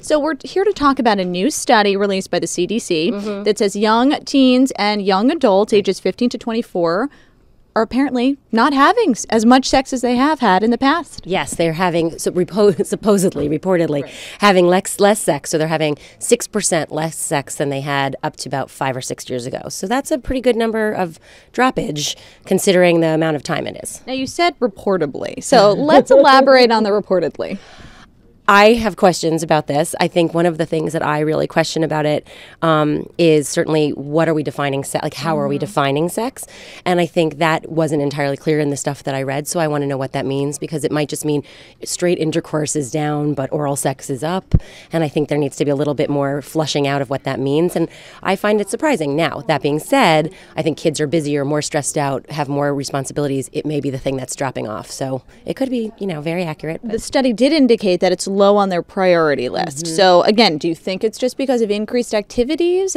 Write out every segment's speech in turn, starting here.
So we're here to talk about a new study released by the CDC that says young teens and young adults ages 15 to 24 are apparently not having as much sex as they have had in the past. Yes, they're having, reportedly, having less sex. So they're having 6% less sex than they had up to about 5 or 6 years ago. So that's a pretty good number of droppage considering the amount of time it is. Now, you said reportedly. So let's elaborate on the reportedly. I have questions about this. I think one of the things that I really question about it is certainly what are we defining sex? Like, how are we defining sex? And I think that wasn't entirely clear in the stuff that I read. So I want to know what that means, because it might just mean straight intercourse is down, but oral sex is up. And I think there needs to be a little bit more flushing out of what that means. And I find it surprising. Now, that being said, I think kids are busier, more stressed out, have more responsibilities. It may be the thing that's dropping off. So it could be, very accurate. The study did indicate that it's low on their priority list. So again, do you think it's just because of increased activities?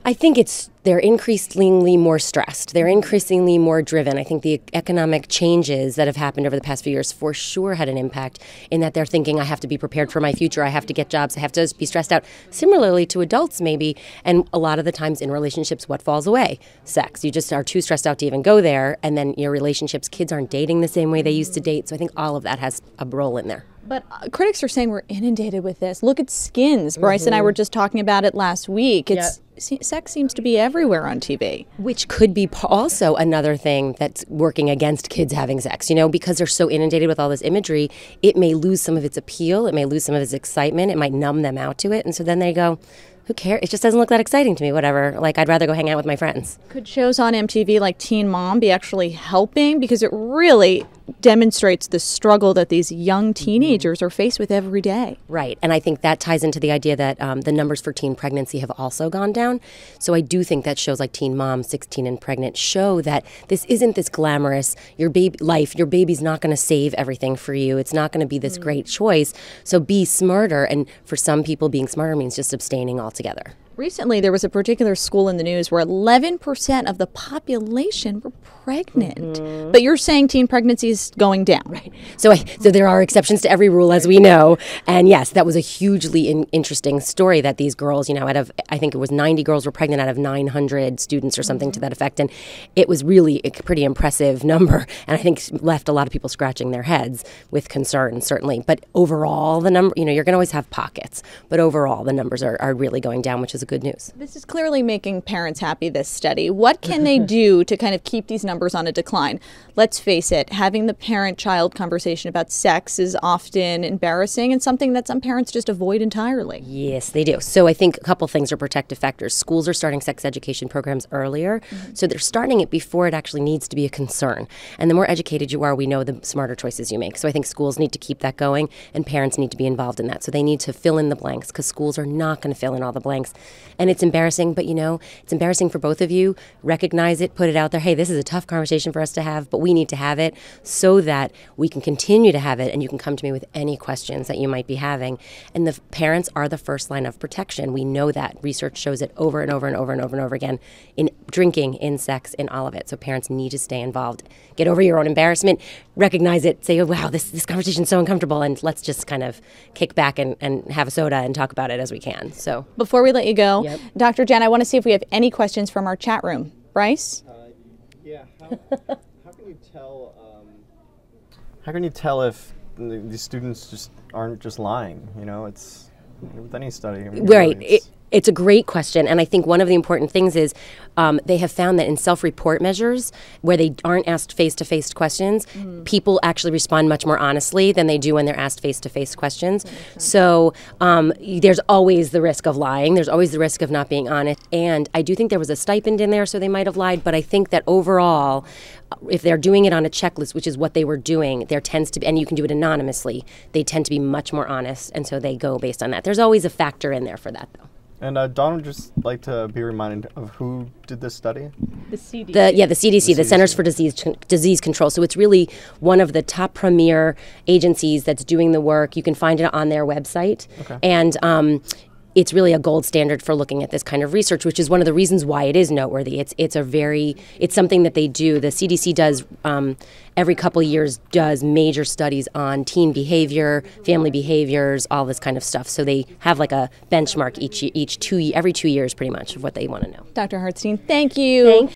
I think they're increasingly more stressed. They're increasingly more driven. I think the economic changes that have happened over the past few years for sure had an impact in that they're thinking, I have to be prepared for my future. I have to get jobs. I have to be stressed out. Similarly to adults, maybe. And a lot of the times in relationships, what falls away? Sex. You just are too stressed out to even go there. And then your relationships, kids aren't dating the same way they used to date. So I think all of that has a role in there. But critics are saying we're inundated with this. Look at Skins. Bryce and I were just talking about it last week. Sex seems to be everywhere on TV. Which could be also another thing that's working against kids having sex, because they're so inundated with all this imagery, it may lose some of its appeal, it may lose some of its excitement, it might numb them out to it, and so then they go, who cares? It just doesn't look that exciting to me, whatever. Like, I'd rather go hang out with my friends. Could shows on MTV like Teen Mom be actually helping? Because it really demonstrates the struggle that these young teenagers are faced with every day. Right. And I think that ties into the idea that the numbers for teen pregnancy have also gone down. So I do think that shows like Teen Mom, 16 and Pregnant show that this isn't this glamorous, your baby's not going to save everything for you. It's not going to be this great choice. So be smarter. And for some people, being smarter means just abstaining altogether. Recently, there was a particular school in the news where 11% of the population were pregnant. But you're saying teen pregnancy is going down. Right. So there are exceptions to every rule, as we know. And yes, that was a hugely interesting story that these girls, out of, I think it was 90 girls were pregnant out of 900 students or something to that effect. And it was really a pretty impressive number. And I think left a lot of people scratching their heads with concern, certainly. But overall, the number, you're going to always have pockets. But overall, the numbers are really going down, which is good news. This is clearly making parents happy, this study. What can they do to kind of keep these numbers on a decline? Let's face it, having the parent-child conversation about sex is often embarrassing and something that some parents just avoid entirely. Yes, they do. So I think a couple things are protective factors. Schools are starting sex education programs earlier, so they're starting it before it actually needs to be a concern. And the more educated you are, we know the smarter choices you make. So I think schools need to keep that going, and parents need to be involved in that. So they need to fill in the blanks, because schools are not going to fill in all the blanks. And it's embarrassing, but it's embarrassing for both of you. Recognize it, put it out there. Hey, this is a tough conversation for us to have, but we need to have it so that we can continue to have it, and you can come to me with any questions that you might be having. And the parents are the first line of protection. We know that. Research shows it over and over and over and over and over again in drinking, in sex, in all of it. So parents need to stay involved. Get over your own embarrassment, recognize it, say, oh, wow, this conversation is so uncomfortable, and let's just kind of kick back and have a soda and talk about it as we can. So before we let you go, Dr. Jen, I want to see if we have any questions from our chat room. Bryce? How can you tell? How can you tell if these students just aren't just lying? It's with any study. Right. It's a great question, and I think one of the important things is they have found that in self-report measures, where they aren't asked face-to-face questions, people actually respond much more honestly than they do when they're asked face-to-face questions. So there's always the risk of lying. There's always the risk of not being honest. And I do think there was a stipend in there, so they might have lied. But I think that overall, if they're doing it on a checklist, which is what they were doing, there tends to be, and you can do it anonymously, they tend to be much more honest, and so they go based on that. There's always a factor in there for that, though. And Dawn would just like to be reminded of who did this study? The CDC. The CDC, the Centers for Disease Control. So it's really one of the top premier agencies that's doing the work. You can find it on their website. Okay. And it's really a gold standard for looking at this kind of research, which is one of the reasons why it is noteworthy. It's something that they do. The CDC does every couple of years does major studies on teen behavior, family behaviors, all this kind of stuff. So they have like a benchmark every 2 years, pretty much, of what they want to know. Dr. Hartstein, thank you.